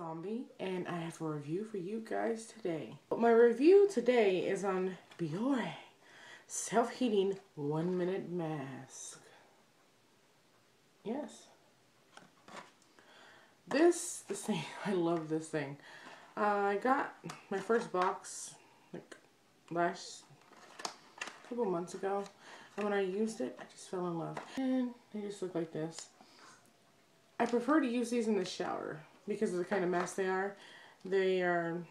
Zombie, and I have a review for you guys today. My review today is on Biore Self-Heating 1 Minute Mask. Yes. This thing, I love this thing. I got my first box like last couple months ago, and when I used it, I just fell in love. And they just look like this. I prefer to use these in the shower because of the kind of mask they are. They are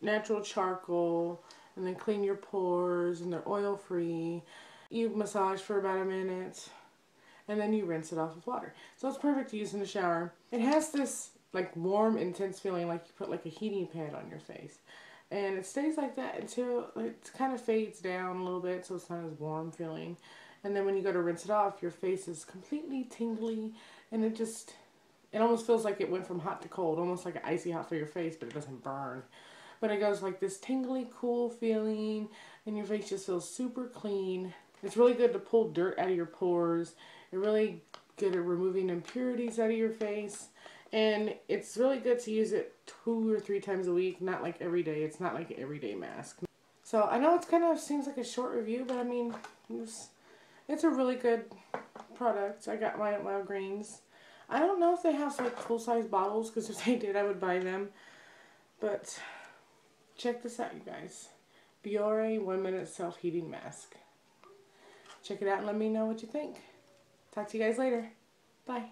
natural charcoal, and they clean your pores, and they're oil free. You massage for about a minute, and then you rinse it off with water. So it's perfect to use in the shower. It has this like warm, intense feeling, like you put like a heating pad on your face. And it stays like that until it kind of fades down a little bit, so it's not as warm feeling. And then when you go to rinse it off, your face is completely tingly, and it almost feels like it went from hot to cold, almost like an icy hot for your face, but it doesn't burn. But it goes like this tingly, cool feeling, and your face just feels super clean. It's really good to pull dirt out of your pores. It's really good at removing impurities out of your face. And it's really good to use it 2 or 3 times a week, not like every day. It's not like an everyday mask. So I know it's kind of seems like a short review, but I mean, it's a really good product. I got mine at Walgreens. I don't know if they have like full-size bottles, because if they did, I would buy them. But check this out, you guys. Biore 1 Minute Self-Heating Mask. Check it out and let me know what you think. Talk to you guys later. Bye.